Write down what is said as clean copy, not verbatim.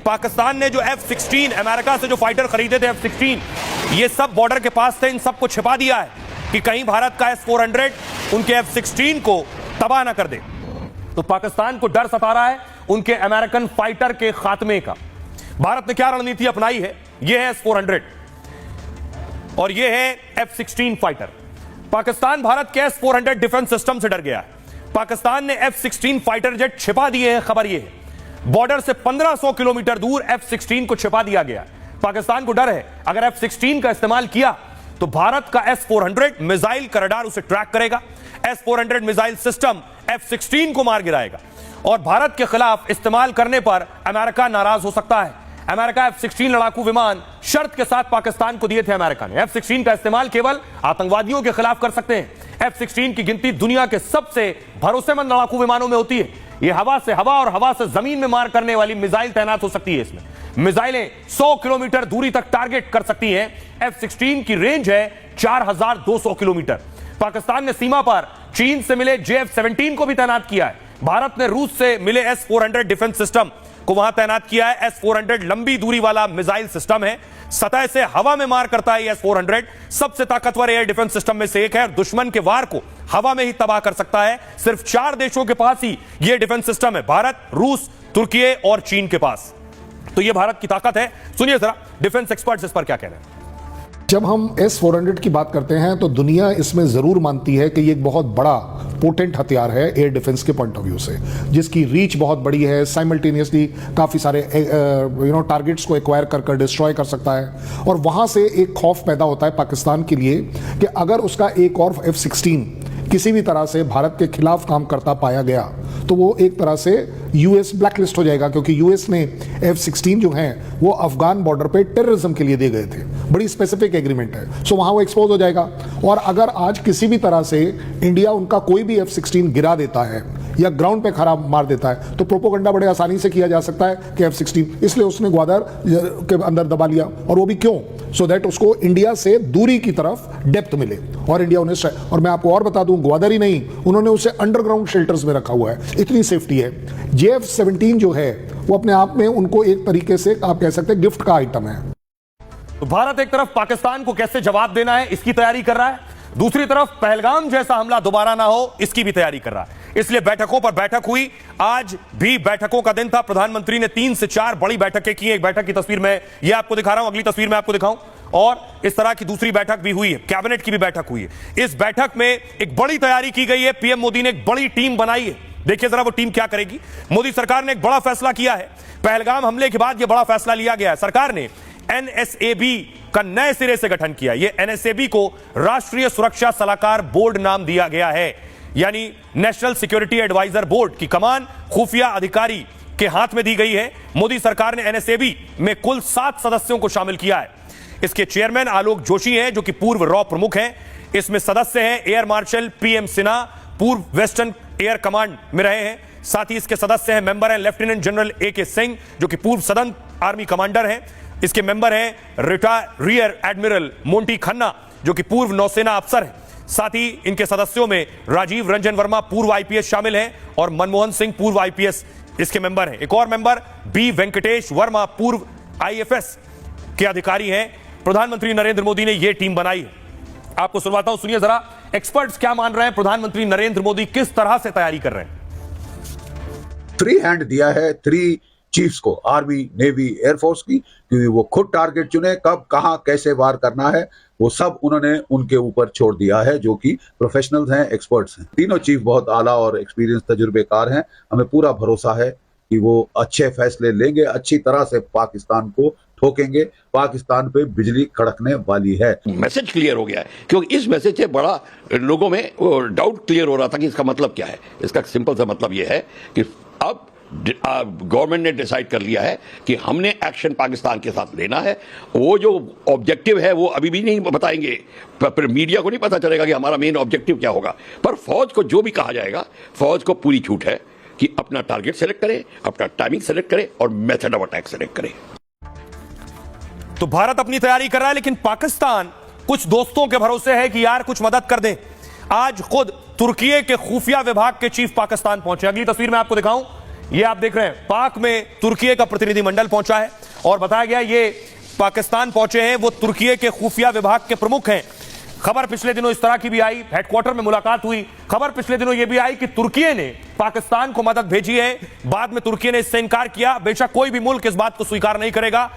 पाकिस्तान ने जो F-16 America से जो फाइटर खरीदे थे F-16, ये सब बॉर्डर के पास थे, इन सबको छिपा दिया है कि कहीं भारत का S-400 उनके F-16 को तबाह ना कर दे। तो पाकिस्तान को डर सता रहा है उनके अमेरिकन फाइटर के खात्मे का। भारत ने क्या रणनीति अपनाई है? यह है S-400 और यह है F-16 फाइटर। पाकिस्तान भारत के S-400 डिफेंस सिस्टम से डर गया है। पाकिस्तान ने F-16 फाइटर जेट छिपा दिए हैं। खबर यह है बॉर्डर से 1500 किलोमीटर दूर F-16 को छिपा दिया गया। पाकिस्तान को डर है अगर F-16 का इस्तेमाल किया तो भारत का S-400 मिसाइल का रडार उसे ट्रैक करेगा। S-400 मिसाइल सिस्टम F-16 को मार गिराएगा और भारत के खिलाफ इस्तेमाल करने पर अमेरिका नाराज हो सकता है। अमेरिका F-16 लड़ाकू विमान शर्त के साथ पाकिस्तान को दिए थे। अमेरिका ने F-16 का इस्तेमाल केवल आतंकवादियों के खिलाफ कर सकते हैं। F-16 की गिनती दुनिया के सबसे भरोसेमंद लड़ाकू विमानों में होती है। यह हवा से हवा और हवा से जमीन में मार करने वाली मिसाइल तैनात हो सकती है। इसमें मिसाइलें 100 किलोमीटर दूरी तक टारगेट कर सकती हैं। F-16 की रेंज है 4200 किलोमीटर। पाकिस्तान ने सीमा पर चीन से मिले JF-17 को भी तैनात किया है। भारत ने रूस से मिले S-400 डिफेंस सिस्टम को वहां तैनात किया है। S-400 लंबी दूरी वाला मिसाइल सिस्टम है, सतह से हवा में मार करता है। S-400 सबसे ताकतवर एयर डिफेंस सिस्टम में से एक है और दुश्मन के वार को हवा में ही तबाह कर सकता है। सिर्फ 4 देशों के पास ही यह डिफेंस सिस्टम है, भारत, रूस, तुर्की और चीन के पास। तो यह भारत की ताकत है। सुनिए जरा डिफेंस एक्सपर्ट्स इस पर क्या कह रहे हैं। जब हम S-400 की बात करते हैं तो दुनिया इसमें जरूर मानती है कि ये एक बहुत बड़ा पोटेंट हथियार है एयर डिफेंस के पॉइंट ऑफ व्यू से, जिसकी रीच बहुत बड़ी है। साइमल्टेनियसली काफ़ी सारे टारगेट्स को एक्वायर कर डिस्ट्रॉय कर सकता है। और वहाँ से एक खौफ पैदा होता है पाकिस्तान के लिए कि अगर उसका एक और F-16 किसी भी तरह से भारत के खिलाफ काम करता पाया गया तो वो एक तरह से यूएस ब्लैकलिस्ट हो जाएगा, क्योंकि यूएस ने F-16 जो हैं वो अफगान बॉर्डर पे टेररिज्म के लिए दिए गए थे। बड़ी स्पेसिफिक एग्रीमेंट है, सो वहाँ वो एक्सपोज हो जाएगा। और अगर आज किसी भी तरह से इंडिया उनका कोई भी F-16 गिरा देता है या ग्राउंड पे खराब मार देता है तो प्रोपोगंडा बड़े आसानी से किया जा सकता है कि F-16 इसलिए उसने ग्वादर के अंदर दबा लिया। और वो भी क्यों? सो दैट उसको इंडिया से दूरी की तरफ डेप्थ मिले और इंडिया उन्हें, और मैं आपको और बता दूं, ग्वादर ही नहीं, उन्होंने उसे अंडरग्राउंड शेल्टर्स में रखा हुआ है। इतनी सेफ्टी है। JF-17 जो है वो अपने आप में उनको एक तरीके से आप कह सकते हैं गिफ्ट का आइटम है। तो भारत एक तरफ पाकिस्तान को कैसे जवाब देना है इसकी तैयारी कर रहा है, दूसरी तरफ पहलगाम जैसा हमला दोबारा ना हो इसकी भी तैयारी कर रहा है। इसलिए बैठकों पर बैठक हुई। आज भी बैठकों का दिन था। प्रधानमंत्री ने 3 से 4 बड़ी बैठकें की। एक बैठक की तस्वीर में यह आपको दिखा रहा हूं, अगली तस्वीर में आपको दिखाऊं, और इस तरह की दूसरी बैठक भी हुई है। कैबिनेट की भी बैठक हुई है। इस बैठक में एक बड़ी तैयारी की गई है। पीएम मोदी ने एक बड़ी टीम बनाई है। देखिए जरा वो टीम क्या करेगी। मोदी सरकार ने एक बड़ा फैसला किया है। पहलगाम हमले के बाद यह बड़ा फैसला लिया गया है। सरकार ने NSAB का नए सिरे से गठन किया। यह NSAB को राष्ट्रीय सुरक्षा सलाहकार बोर्ड नाम दिया गया है, यानी नेशनल सिक्योरिटी एडवाइजर बोर्ड की कमान खुफिया अधिकारी के हाथ में दी गई है। मोदी सरकार ने NSAB में कुल 7 सदस्यों को शामिल किया है। इसके चेयरमैन आलोक जोशी हैं जो कि पूर्व रॉ प्रमुख हैं। इसमें सदस्य हैं एयर मार्शल PM सिन्हा, पूर्व वेस्टर्न एयर कमांड में रहे हैं। साथ ही इसके सदस्य हैं, मेंबर हैं लेफ्टिनेंट जनरल AK सिंह जो कि पूर्व सदर्न आर्मी कमांडर हैं। इसके मेंबर हैं रियर एडमिरल मोंटी खन्ना जो कि पूर्व नौसेना अफसर हैं। साथ ही इनके सदस्यों में राजीव रंजन वर्मा पूर्व IPS शामिल हैं और मनमोहन सिंह पूर्व IPS इसके मेंबर हैं। एक और मेंबर B वेंकटेश वर्मा पूर्व IFS के अधिकारी हैं। प्रधानमंत्री नरेंद्र मोदी ने यह टीम बनाई है। आपको सुनवाता हूं, सुनिए जरा एक्सपर्ट्स क्या मान रहे हैं। प्रधानमंत्री नरेंद्र मोदी किस तरह से तैयारी कर रहे हैं। फ्री हैंड दिया है 3 चीफ्स को, आर्मी, नेवी, एयरफोर्स की, क्योंकि वो खुद टारगेट चुने, कब, कहां, कैसे वार करना है वो सब उन्होंने उनके ऊपर छोड़ दिया है, जो कि प्रोफेशनल्स हैं, एक्सपर्ट्स हैं। तीनों चीफ बहुत आला और एक्सपीरियंस तजुर्बेकार हैं। हमें पूरा भरोसा है कि वो अच्छे फैसले लेंगे, अच्छी तरह से पाकिस्तान को ठोकेंगे। पाकिस्तान पे बिजली कड़कने वाली है। मैसेज क्लियर हो गया है, क्योंकि इस मैसेज से बड़ा लोगों में डाउट क्लियर हो रहा था कि इसका मतलब क्या है। इसका सिंपल सा मतलब यह है कि अब गवर्नमेंट ने डिसाइड कर लिया है कि हमने एक्शन पाकिस्तान के साथ लेना है। वो जो ऑब्जेक्टिव है वो अभी भी नहीं बताएंगे, पर मीडिया को नहीं पता चलेगा कि हमारा मेन ऑब्जेक्टिव क्या होगा। पर फौज को जो भी कहा जाएगा, फौज को पूरी छूट है कि अपना टारगेट सेलेक्ट करे, अपना टाइमिंग सेलेक्ट करे और मेथड ऑफ अटैक सेलेक्ट करे। तो भारत अपनी तैयारी कर रहा है, लेकिन पाकिस्तान कुछ दोस्तों के भरोसे है कि यार कुछ मदद कर दें। आज खुद तुर्की के खुफिया विभाग के चीफ पाकिस्तान पहुंचे। अगली तस्वीर में आपको दिखाऊं, ये आप देख रहे हैं, पाक में तुर्की का प्रतिनिधिमंडल पहुंचा है और बताया गया ये पाकिस्तान पहुंचे हैं, वो तुर्की के खुफिया विभाग के प्रमुख हैं। खबर पिछले दिनों इस तरह की भी आई, हेडक्वार्टर में मुलाकात हुई। खबर पिछले दिनों यह भी आई कि तुर्की ने पाकिस्तान को मदद भेजी है, बाद में तुर्की ने इससे इनकार किया। बेशक कोई भी मुल्क इस बात को स्वीकार नहीं करेगा।